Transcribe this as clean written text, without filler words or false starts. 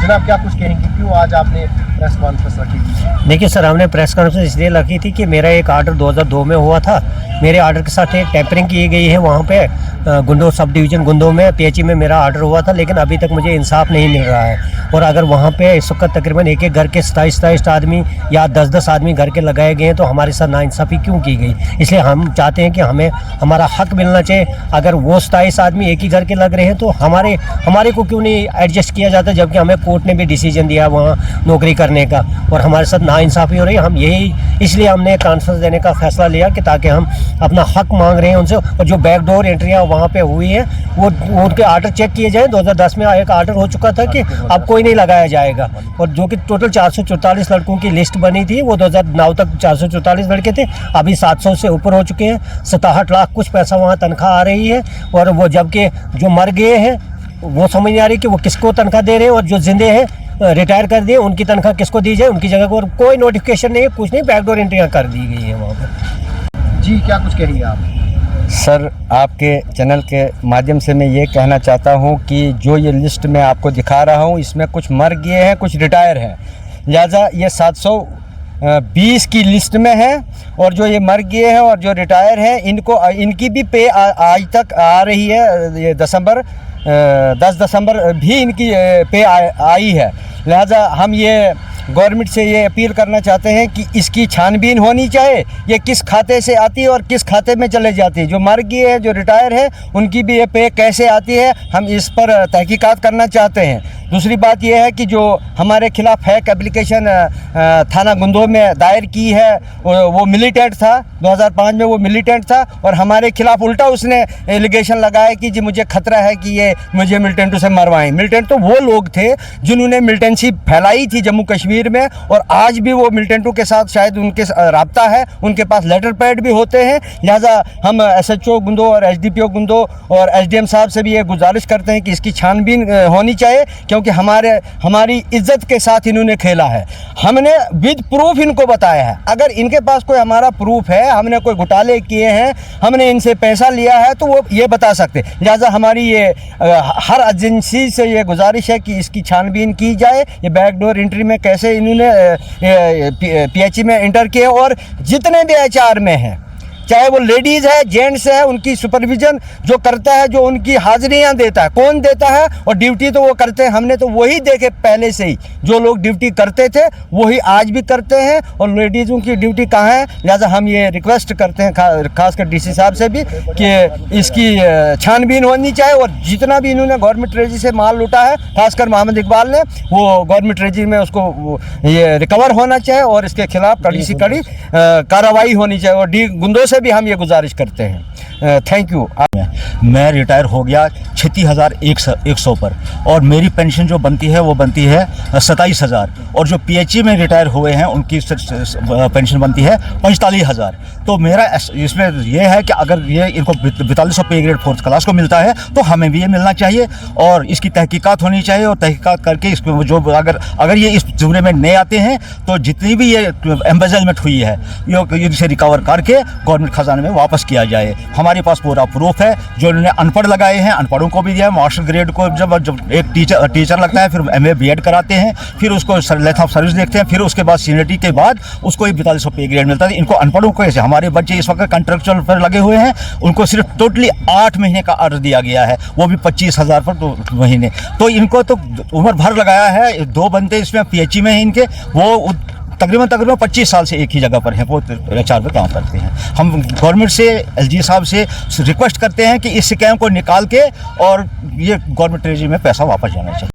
जनाब क्या कुछ कहेंगे, क्यों आज आपने प्रेस कॉन्फ्रेंस रखी थी? देखिए सर, हमने प्रेस कॉन्फ्रेंस इसलिए रखी थी कि मेरा एक ऑर्डर 2002 में हुआ था। मेरे ऑर्डर के साथ एक टेम्परिंग की गई है वहाँ पे गुंडो सब डिवीज़न गुंडो में पीएचई में मेरा ऑर्डर हुआ था, लेकिन अभी तक मुझे इंसाफ नहीं मिल रहा है। और अगर वहाँ पे इस वक्त तकरीबन एक घर के 27 आदमी या 10 आदमी घर के लगाए गए हैं, तो हमारे साथ नाइंसाफ़ी क्यों की गई? इसलिए हम चाहते हैं कि हमें हमारा हक मिलना चाहिए। अगर वो 27 आदमी एक ही घर के लग रहे हैं तो हमारे को क्यों नहीं एडजस्ट किया जाता, जबकि हमें कोर्ट ने भी डिसीजन दिया वहाँ नौकरी करने का, और हमारे साथ नाइंसाफ़ी हो रही है। हम इसलिए हमने कॉन्फ्रेंस देने का फैसला लिया कि ताकि हम अपना हक मांग रहे हैं उनसे। और जो बैकडोर एंट्रियाँ वहाँ पे हुई हैं वो उनके ऑर्डर चेक किए जाएँ। 2010 में एक ऑर्डर हो चुका था कि अब कोई नहीं लगाया जाएगा, और जो कि टोटल 444 लड़कों की लिस्ट बनी थी, वो 2009 तक 444 लड़के थे, अभी 700 से ऊपर हो चुके हैं। 67 लाख कुछ पैसा वहाँ तनख्वाह आ रही है, और वो जबकि जो मर गए हैं वो समझ नहीं आ रही कि वो किसको तनख्वाह दे रहे हैं, और जो जिंदे हैं रिटायर कर दिए उनकी तनख्वाह किसको दी जाए, उनकी जगह पर कोई नोटिफिकेशन नहीं है, कुछ नहीं, बैकडोर एंट्रियाँ कर दी गई है वहाँ पर। जी क्या कुछ कहेंगे आप? सर, आपके चैनल के माध्यम से मैं ये कहना चाहता हूँ कि जो ये लिस्ट मैं आपको दिखा रहा हूँ, इसमें कुछ मर गए हैं, कुछ रिटायर हैं, लिहाजा ये 720 की लिस्ट में है। और जो ये मर गए हैं और जो रिटायर हैं, इनकी भी पे आज तक आ रही है। ये 10 दिसंबर भी इनकी पे आई है। लिहाजा हम ये गवर्नमेंट से ये अपील करना चाहते हैं कि इसकी छानबीन होनी चाहिए, ये किस खाते से आती है और किस खाते में चले जाती है। जो मर गए हैं, जो रिटायर है, उनकी भी ये पे कैसे आती है, हम इस पर तहकीकात करना चाहते हैं। दूसरी बात यह है कि जो हमारे खिलाफ फेक एप्लीकेशन थाना गुंदो में दायर की है, वो मिलिटेंट था, 2005 में वो मिलिटेंट था, और हमारे खिलाफ उल्टा उसने एलिगेशन लगाया कि जी मुझे खतरा है कि ये मुझे मिलिटेंटों से मरवाएं। मिलिटेंट तो वो लोग थे जिन्होंने मिलिटेंसी फैलाई थी जम्मू कश्मीर में, और आज भी वो मिलिटेंटों के साथ शायद उनके राब्ता है, उनके पास लेटर पैड भी होते हैं। लिहाजा हम SHO गुंदो और SDPO गुंदो और SDM साहब से भी ये गुजारिश करते हैं कि इसकी छानबीन होनी चाहिए, क्योंकि हमारी इज्जत के साथ इन्होंने खेला है। हमने विद प्रूफ इनको बताया है। अगर इनके पास कोई हमारा प्रूफ है, हमने कोई घोटाले किए हैं, हमने इनसे पैसा लिया है, तो वो ये बता सकते। लिहाजा हमारी ये हर एजेंसी से ये गुजारिश है कि इसकी छानबीन की जाए। ये बैकडोर एंट्री में कैसे इन्होंने PHE में एंटर किए, और जितने भी HR में हैं, चाहे वो लेडीज़ है, जेंट्स है, उनकी सुपरविजन जो करता है, जो उनकी हाजिरियाँ देता है, कौन देता है, और ड्यूटी तो वो करते हैं। हमने तो वही देखे पहले से ही, जो लोग ड्यूटी करते थे वही आज भी करते हैं, और लेडीज़ों की ड्यूटी कहाँ है। लिहाजा हम ये रिक्वेस्ट करते हैं खासकर DC साहब से भी कि इसकी छानबीन होनी चाहिए, और जितना भी इन्होंने गवर्नमेंट ट्रेजरी से माल लूटा है, खासकर मोहम्मद इकबाल ने, वो गवर्नमेंट ट्रेजरी में उसको ये रिकवर होना चाहिए, और इसके खिलाफ कड़ी से कड़ी कार्रवाई होनी चाहिए। और गुंदो भी हम ये गुजारिश करते हैं। Thank you. मैं रिटायर हो गया 36,100 पर, और मेरी पेंशन जो बनती है वो बनती है 27,000, और जो PHE में रिटायर हुए हैं उनकी पेंशन बनती है 45,000। तो मेरा इसमें यह है कि अगर ये इनको 4200 पे ग्रेड 4th क्लास को मिलता है तो हमें भी ये मिलना चाहिए, और इसकी तहकीकात होनी चाहिए। और तहकीकात करके इसमें जो अगर ये इस जुमरे में नहीं आते हैं, तो जितनी भी ये एम्बेजलमेंट हुई है ये इनसे रिकवर करके गवर्नमेंट खजाने में वापस किया जाए। हमारे पास पूरा प्रूफ है। जो इन्होंने अनपढ़ लगाए हैं, अनपढ़ों को भी दिया है। मास्टर ग्रेड को जब एक टीचर लगता है, फिर MA BEd कराते हैं, फिर उसको लेंथ ऑफ सर्विस देखते हैं, फिर उसके बाद सीनियरिटी के बाद उसको 4200 पे ग्रेड मिलता है। इनको अनपढ़ों को ऐसे, हमारे बच्चे इस वक्त कॉन्ट्रैक्चुअल पर लगे हुए हैं, उनको सिर्फ टोटली 8 महीने का ऑर्डर दिया गया है, वो भी 25,000 पर 2 महीने। तो इनको तो उम्र भर लगाया है। 2 बंदे इसमें PHE में हैं इनके, वो तकरीबन 25 साल से एक ही जगह पर हैं, वो HR पे काम करते हैं। हम गवर्नमेंट से, LG साहब से रिक्वेस्ट करते हैं कि इस स्कैम को निकाल के और ये गवर्नमेंट ट्रेजरी में पैसा वापस जाना चाहिए।